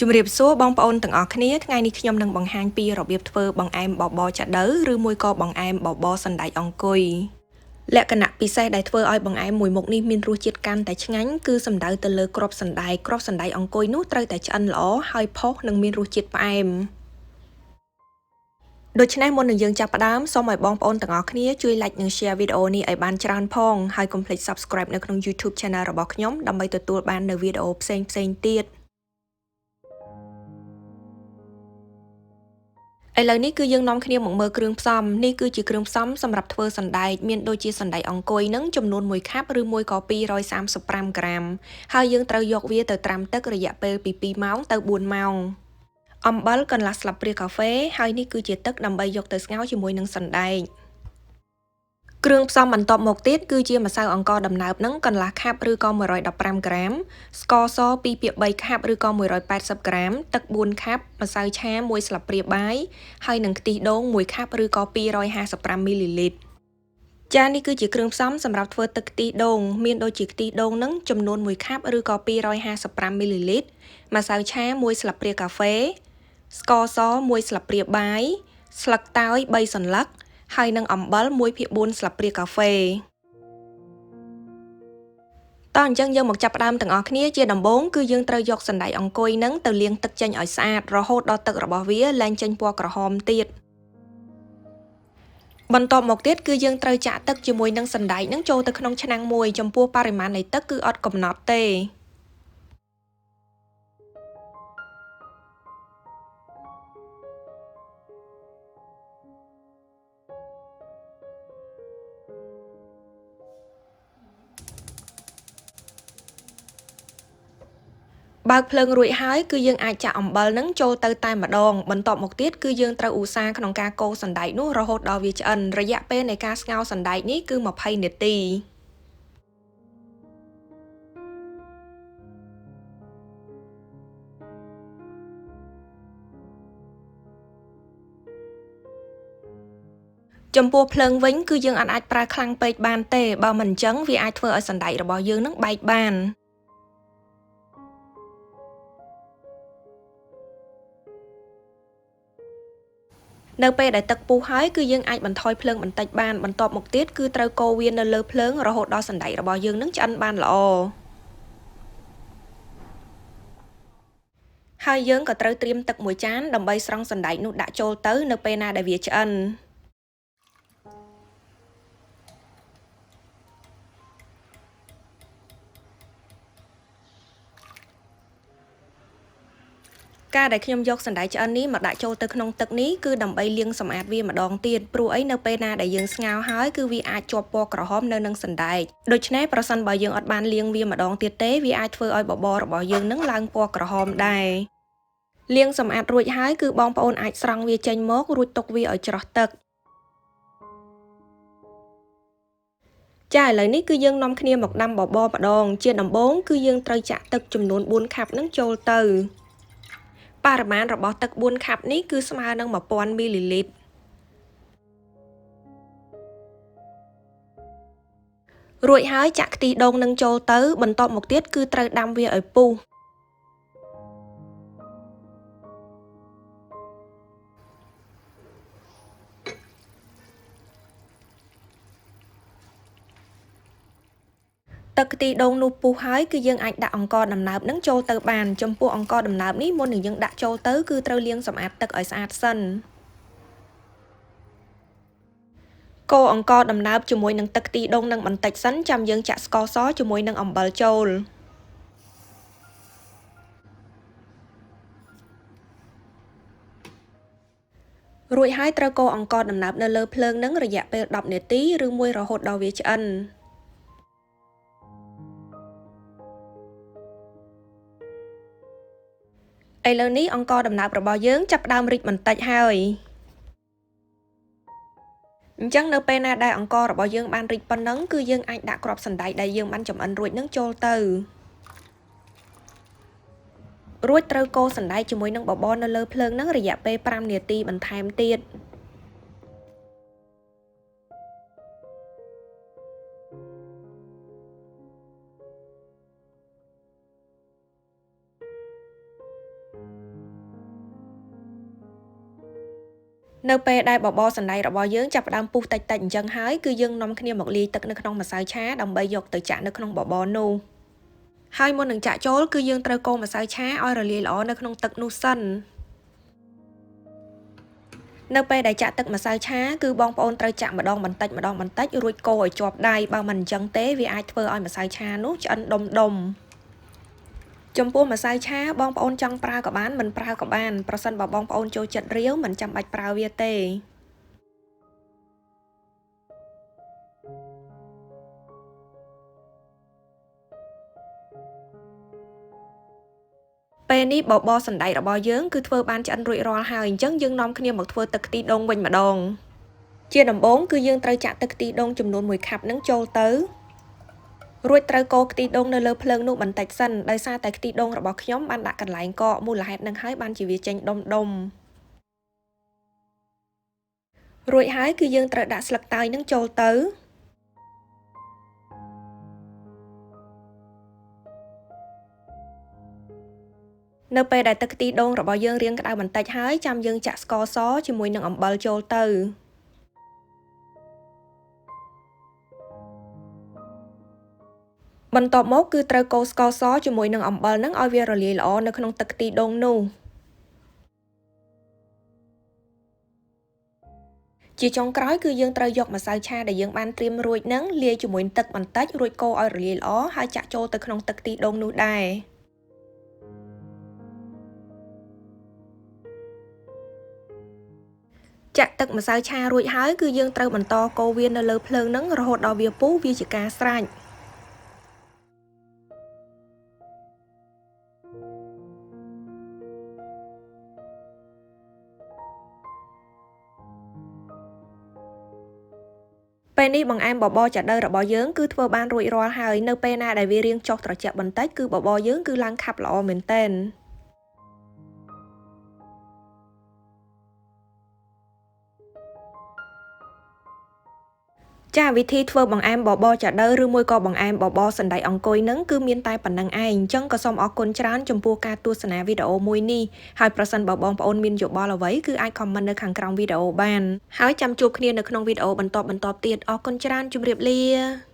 ជំរាបសួរបងប្អូនទាំងអស់គ្នាថ្ងៃនេះខ្ញុំនឹងបង្ហាញពីរបៀបធ្វើបង្អែមបបរចាដូវឬមួយក៏បង្អែមបបរសណ្តែកអង្គុយលក្ខណៈពិសេសដែលធ្វើឲ្យបង្អែមមួយមុខនេះមានរសជាតិកាន់តែឆ្ងាញ់គឺសំដៅទៅលើគ្រាប់សណ្តែកអង្គុយនោះត្រូវតែឆ្អិនល្អហើយផុសនិងមានរសជាតិផ្អែមដូច្នេះមុននឹងយើងចាប់ផ្ដើមសូមឲ្យបងប្អូនទាំងអស់គ្នាជួយ like និង share វីដេអូនេះឲ្យបានច្រើនផងហើយកុំភ្លេច subscribe នៅក្នុង YouTube Channel របស់ខ្ញុំដើម្បីទទួលបាននូវវីដេអូផ្សេងៗទៀតឥឡូវនេះគឺយើងនាំគ្នាមកមើលគ្រឿងផ្សំនេះគឺជាគ្រឿងផ្សំសម្រាប់ធ្វើសណ្តែកមានដូចជាសណ្តែកអង្គុយនឹងចំនួន1ខាប់ឬមួយក៏235ក្រាមហើយយើងត្រូវយកវាទៅត្រាំទឹករយៈពេលពី2ម៉ោងទៅ4ម៉ោងអំបិលកន្លះស្លាបព្រាកាហ្វេហើយនេះគឺជាទឹកដើម្បីយកទៅស្ងោរជាមួយនឹងសណ្តែកគ្រឿងផ្សំបន្ទាប់មកទៀតគឺជាម្សៅអង្ករដំណើបនឹងកន្លះខាប់ឬក៏115ក្រាមស្ករស2ភាគ3ខាប់ឬក៏180ក្រាមទឹក4ខាប់ម្សៅឆា1ស្លាបព្រាបាយហើយនឹងខ្ទិះដូង1ខាប់ឬក៏255មីលីលីត្រចា៎នេះគឺជាគ្រឿងផ្សំសម្រាប់ធ្វើទឹកខ្ទិះដូងមានដូចជាខ្ទិះដូងនឹងចំនួន1ខាប់ឬក៏255មីលីលីត្រម្សៅឆា1ស្លាបព្រាកាហ្វេស្ករស1ស្លាបព្រាបាយស្លឹកតើយ3សន្លឹកហើយនឹងអំបិល1ភាគ4ស្លាបព្រាកាហ្វេតោះអញ្ចឹងយើងមកចាប់ផ្ដើមទាំងអស់គ្នាជាដំបូងគឺយើងត្រូវយកសណ្តែកអង្គុយនឹងទៅលាងទឹកចេញឲ្យស្អាតរហូតដល់ទឹករបស់វាលែងចេញពណ៌ក្រហមទៀតបន្ទាប់មកទៀតគឺយើងត្រូវចាក់ទឹកជាមួយនឹងសណ្តែកនឹងចូលទៅក្នុងឆ្នាំងមួយចំពោះបរិមាណនៃទឹកគឺអត់កំណត់ទេបើកភ្លើងរួចហើយគឺយើងអាចចាក់អំបិលនឹងចូលទៅតែម្ដងបន្ទាប់មកទៀតគឺយើងត្រូវឧស្សាហ៍ក្នុងការកូរសណ្តែកនោះរហូតដល់វាឆ្អិនរយៈពេលនៃការស្ងោរសណ្តែកនេះគឺ20នាទីចំពោះភ្លើងវិញគឺយើងអាចប្រើខ្លាំងពេកបានទេបើមិនអញ្ចឹងវាអាចធ្វើឲ្យសណ្តែករបស់យើងនឹងបែកបាននៅពេលដែលទឹកពុះហើយគឺយើងអាចបន្ថយភ្លើងបន្តិចបានបន្ទាប់មកទៀតគឺត្រូវកូរវានៅលើភ្លើងរហូតដល់សណ្តែករបស់យើងនឹងឆ្អិនបានល្អហើយយើងក៏ត្រូវត្រៀមទឹកមួយចានដើម្បីស្រង់សណ្តែកនោះដាក់ចូលទៅនៅពេលណាដែលវាឆ្អិនការដែលខ្ញុំយកសណ្តែកឆ្អិននេះមកដាក់ចូលទៅក្នុងទឹកនេះគឺដើម្បីលាងសម្អាតវាម្ដងទៀតព្រោះអីនៅពេលណាដែលយើងស្ងោរហើយគឺវាអាចជាប់ពណ៌ក្រហមនៅនឹងសណ្តែកដូច្នេះប្រសិនបើយើងអត់បានលាងវាម្ដងទៀតទេវាអាចធ្វើឲ្យបបររបស់យើងនឹងឡើងពណ៌ក្រហមដែរលាងសម្អាតរួចហើយគឺបងប្អូនអាចស្រង់វាចេញមករួចទុកវាឲ្យច្រោះទឹកចាឥឡូវនេះគឺយើងនាំគ្នាមកដាំបបរម្ដងជាដំបូងគឺយើងត្រូវចាក់ទឹកចំនួន4ខាប់នឹងចូលទៅបរិមាណរបស់ទឹក4ខាប់នេះគឺស្មើនឹង1000មីលីលីត្ររួចហើយចាក់ខ្ទិះដូងនឹងចូលទៅបន្ទាប់មកទៀតគឺត្រូវដាំវាឲ្យពុះទឹកខ្ទិះដូងនោះពុះហើយគឺយើងអាចដាក់អង្ករដំណើបនឹងចូលទៅបានចំពោះអង្ករដំណើបនេះមុននឹងយើងដាក់ចូលទៅគឺត្រូវលាងសម្អាតទឹកឲ្យស្អាតសិនកូរអង្ករដំណើបជាមួយនឹងទឹកខ្ទិះដូងនឹងបន្តិចសិនចាំយើងចាក់ស្ករសជាមួយនឹងអំបិលចូលរួចហើយត្រូវកូរអង្ករដំណើបនៅលើភ្លើងនឹងរយៈពេល10នាទីឬមួយរហូតដល់វាឆ្អិនឥឡូវនេះអង្ករដំណើបរបស់យើងចាប់ផ្ដើមរីកបន្តិចហើយអញ្ចឹងនៅពេលណាដែលអង្កររបស់យើងបានរីកប៉ុណ្ណឹងគឺយើងអាចដាក់គ្រាប់សណ្តែកដែលយើងបានចម្អិនរួចនឹងចូលទៅរួចត្រូវកូរសណ្តែកជាមួយនឹងបបរនៅលើភ្លើងនឹងរយៈពេល5នាទីបន្ថែមទៀត នៅពេលដែលបបរសណ្តែករបស់យើងចាប់ផ្ដើមពុះតិចៗអញ្ចឹងហើយគឺយើងនាំគ្នាមកលាយទឹកនៅក្នុងម្សៅឆាដើម្បីយកទៅចាក់នៅក្នុងបបរនោះហើយមុននឹងចាក់ចូលគឺយើងត្រូវកូរម្សៅឆាឲ្យរលាយល្អនៅក្នុងទឹកនោះសិននៅពេលដែលចាក់ទឹកម្សៅឆាគឺបងប្អូនត្រូវចាក់ម្ដងបន្តិចរួចកូរឲ្យជាប់ដៃបើមិនអញ្ចឹងទេវាអាចធ្វើឲ្យម្សៅឆានោះឆ្អិនដុំចំពោះម្សៅឆាបងប្អូនចង់ប្រើក៏បានមិនប្រើក៏បានប្រសិនបើបងប្អូនចូលចិត្តរាវមិនចាំបាច់ប្រើវាទេពេលនេះបបរសណ្តែករបស់យើងគឺធ្វើបានឆ្អិនរួចរាល់ហើយអញ្ចឹងយើងនាំគ្នាមកធ្វើទឹកខ្ទិះដូងវិញម្ដងជាដំបូងគឺយើងត្រូវចាក់ទឹកខ្ទិះដូងចំនួន1ខាប់នឹងចូលទៅរួចត្រូវកូរខ្ទិះដូងនៅលើភ្លើងនោះបន្តិចសិនដោយសារតែខ្ទិះដូងរបស់ខ្ញុំបានដាក់កន្លែងកកមូលហេតុនឹងហើយបានជាវាចេញដុំរួចហើយគឺយើងត្រូវដាក់ស្លឹកតើយនឹងចូលទៅនៅពេលដែលទឹកខ្ទិះដូងរបស់យើងរាងក្តៅបន្តិចហើយចាំយើងចាក់ស្ករសជាមួយនឹងអំបិលចូលទៅបន្ទាប់មកគឺត្រូវកូរស្ករសជាមួយនឹងអំបិលនឹងឲ្យវារលាយល្អនៅក្នុងទឹកខ្ទិះដូងនោះជាចុងក្រោយគឺយើងត្រូវយកម្សៅឆាដែលយើងបានត្រៀមរួចនឹងលាយជាមួយទឹកបន្តិចរួចកូរឲ្យរលាយល្អហើយចាក់ចូលទៅក្នុងទឹកខ្ទិះដូងនោះដែរចាក់ទឹកម្សៅឆារួចហើយគឺយើងត្រូវបន្តកូរវានៅលើភ្លើងនឹងរហូតដល់វាពុះវាជាការស្រេចពេលនេះបង្អែមបបរចាដូវរបស់យើងគឺធ្វើបានរួចរាល់ហើយនៅពេលណាដែលវារាងចុះត្រជាក់បន្តិចគឺបបរយើងគឺឡើងខាប់ល្អមែនទែនចាវិធីធ្វើបង្អែមបបរចាដូវឬមួយក៏បង្អែមបបរសណ្តែកអង្គុយនឹងគឺមានតែប៉ុណ្្នឹងឯងអញ្ចឹងក៏សូមអរគុណច្រើនចំពោះការទស្សនាវីដេអូមួយនេះហើយប្រសិនបើបងប្អូនមានយោបល់អ្វីគឺអាចខមមិននៅខាងក្រោមវីដេអូបានហើយចាំជួបគ្នានៅក្នុងវីដេអូបន្តទៀតអរគុណច្រើនជម្រាបលា